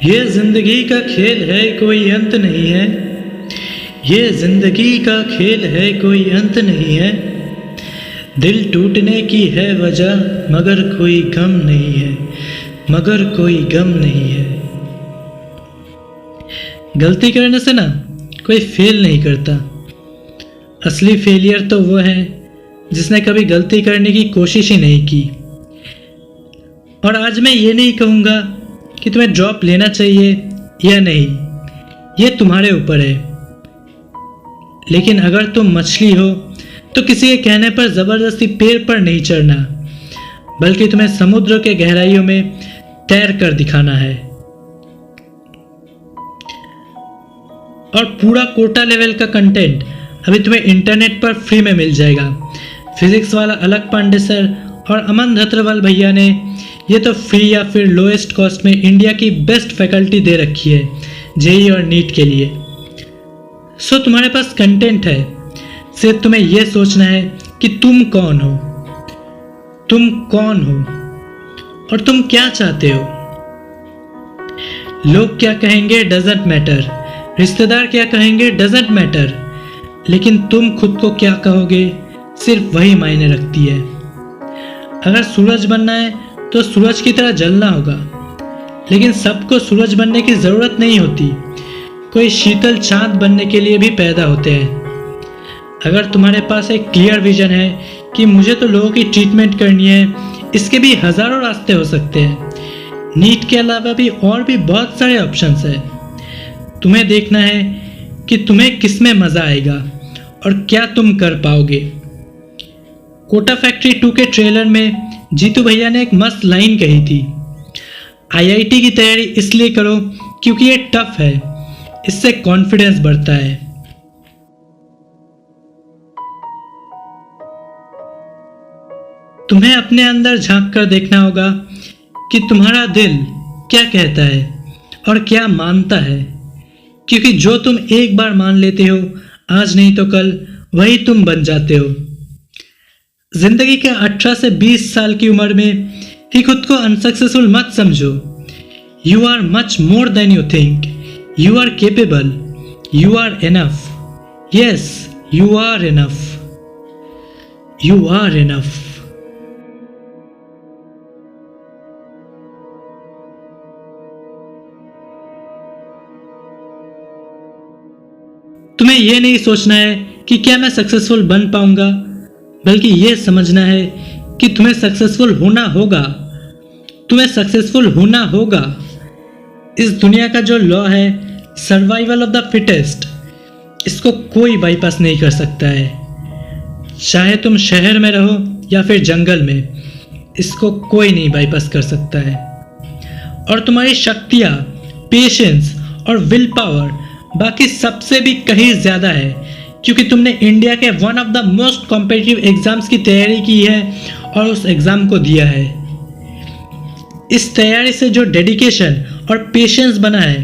ये जिंदगी का खेल है कोई अंत नहीं है। ये जिंदगी का खेल है कोई अंत नहीं है। दिल टूटने की है वजह मगर कोई गम नहीं है, मगर कोई गम नहीं है। गलती करने से ना कोई फेल नहीं करता। असली फेलियर तो वो है जिसने कभी गलती करने की कोशिश ही नहीं की। और आज मैं ये नहीं कहूँगा कि तुम्हें ड्रॉप लेना चाहिए या नहीं, ये तुम्हारे ऊपर है। लेकिन अगर तुम मछली हो तो किसी के कहने पर ज़बरदस्ती पेड़ पर नहीं चढ़ना, बल्कि तुम्हें समुद्र के गहराइयों में तैर कर दिखाना है। और पूरा कोटा लेवल का कंटेंट अभी तुम्हें इंटरनेट पर फ्री में मिल जाएगा। फिजिक्स वाला अलग पांडे सर और अमन धत्रवाल भैया ने ये तो फ्री या फिर लोएस्ट कॉस्ट में इंडिया की बेस्ट फैकल्टी दे रखी है जेई और नीट के लिए। सो तुम्हारे पास कंटेंट है, सिर्फ तुम्हें यह सोचना है कि तुम कौन हो, तुम कौन हो और तुम क्या चाहते हो। लोग क्या कहेंगे डजंट मैटर, रिश्तेदार क्या कहेंगे डजंट मैटर, लेकिन तुम खुद को क्या कहोगे सिर्फ वही मायने रखती है। अगर सूरज बनना है तो सूरज की तरह जलना होगा, लेकिन सबको सूरज बनने की ज़रूरत नहीं होती। कोई शीतल चांद बनने के लिए भी पैदा होते हैं। अगर तुम्हारे पास एक क्लियर विजन है कि मुझे तो लोगों की ट्रीटमेंट करनी है, इसके भी हज़ारों रास्ते हो सकते हैं। नीट के अलावा भी और भी बहुत सारे ऑप्शंस हैं। तुम्हें देखना है कि तुम्हें किस में मज़ा आएगा और क्या तुम कर पाओगे। कोटा फैक्ट्री 2 के ट्रेलर में जीतू भैया ने एक मस्त लाइन कही थी, आईआईटी की तैयारी इसलिए करो क्योंकि ये टफ है, इससे कॉन्फिडेंस बढ़ता है। तुम्हें अपने अंदर झांक कर देखना होगा कि तुम्हारा दिल क्या कहता है और क्या मानता है, क्योंकि जो तुम एक बार मान लेते हो आज नहीं तो कल वही तुम बन जाते हो। जिंदगी के 18 से 20 साल की उम्र में ही खुद को अनसक्सेसफुल मत समझो। You are much more than you think, you are capable, you are enough. Yes, you are enough, you are enough. तुम्हें यह नहीं सोचना है कि क्या मैं सक्सेसफुल बन पाऊंगा, बल्कि यह समझना है कि तुम्हें सक्सेसफुल होना होगा। तुम्हें सक्सेसफुल होना होगा। इस दुनिया का जो लॉ है सर्वाइवल ऑफ द फिटेस्ट, इसको कोई बाईपास नहीं कर सकता है। चाहे तुम शहर में रहो या फिर जंगल में, इसको कोई नहीं बाईपास कर सकता है। और तुम्हारी शक्तियाँ, पेशेंस और विल पावर बाकी सबसे भी कहीं ज़्यादा है, क्योंकि तुमने इंडिया के one of the most competitive exams की तैयारी की है और उस एग्ज़ाम को दिया है। इस तैयारी से जो डेडिकेशन और पेशेंस बना है,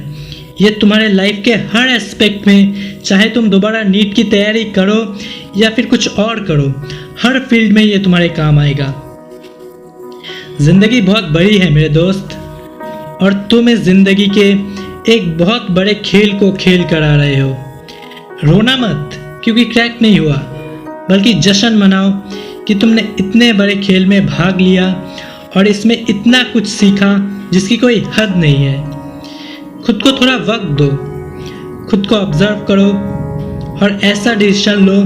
ये तुम्हारे लाइफ के हर एस्पेक्ट में, चाहे तुम दोबारा नीट की तैयारी करो या फिर कुछ और करो, हर फील्ड में ये तुम्हारे काम आएगा। ज़िंदगी बहुत बड़ी है मेरे दोस्त, और तुम इस ज़िंदगी के एक बहुत बड़े खेल को खेल कर आ रहे हो। रोना मत क्योंकि क्रैक नहीं हुआ, बल्कि जश्न मनाओ कि तुमने इतने बड़े खेल में भाग लिया और इसमें इतना कुछ सीखा जिसकी कोई हद नहीं है। खुद को थोड़ा वक्त दो, खुद को ऑब्जर्व करो और ऐसा डिसीजन लो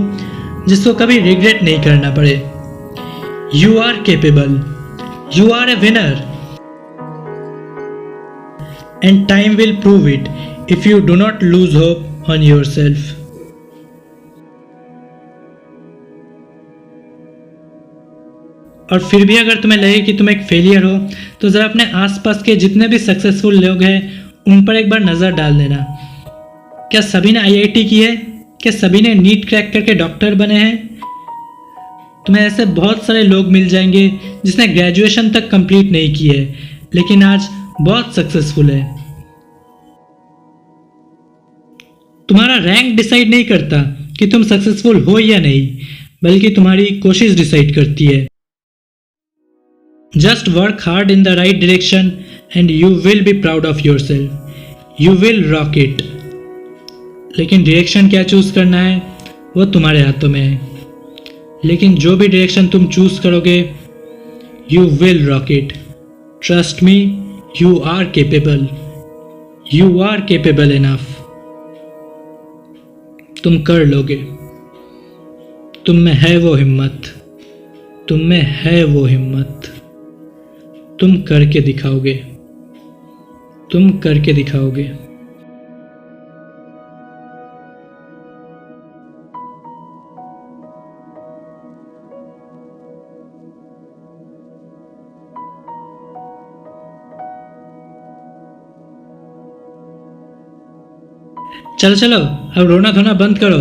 जिसको कभी रिग्रेट नहीं करना पड़े। You are capable, you are a winner, and time will prove it if you do not lose hope on yourself. और फिर भी अगर तुम्हें लगे कि तुम एक फेलियर हो, तो ज़रा अपने आसपास के जितने भी सक्सेसफुल लोग हैं उन पर एक बार नज़र डाल देना। क्या सभी ने आईआईटी की है? क्या सभी ने नीट क्रैक करके डॉक्टर बने हैं? तुम्हें ऐसे बहुत सारे लोग मिल जाएंगे जिसने ग्रेजुएशन तक कंप्लीट नहीं की है, लेकिन आज बहुत सक्सेसफुल है। तुम्हारा रैंक डिसाइड नहीं करता कि तुम सक्सेसफुल हो या नहीं, बल्कि तुम्हारी कोशिश डिसाइड करती है। Just work hard in the right direction and you will be proud of your self, you will rock it. लेकिन डायरेक्शन क्या चूज करना है वो तुम्हारे हाथों में है। लेकिन जो भी डायरेक्शन तुम चूज करोगे, you will rock it. Trust me, you are capable, you are capable enough. तुम कर लोगे, तुम में है वो हिम्मत, तुम में है वो हिम्मत। तुम करके दिखाओगे, तुम करके दिखाओगे। चलो चलो, अब रोना धोना बंद करो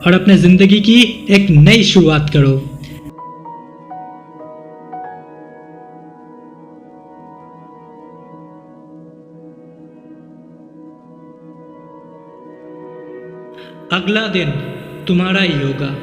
और अपने जिंदगी की एक नई शुरुआत करो। अगला दिन तुम्हारा ही होगा।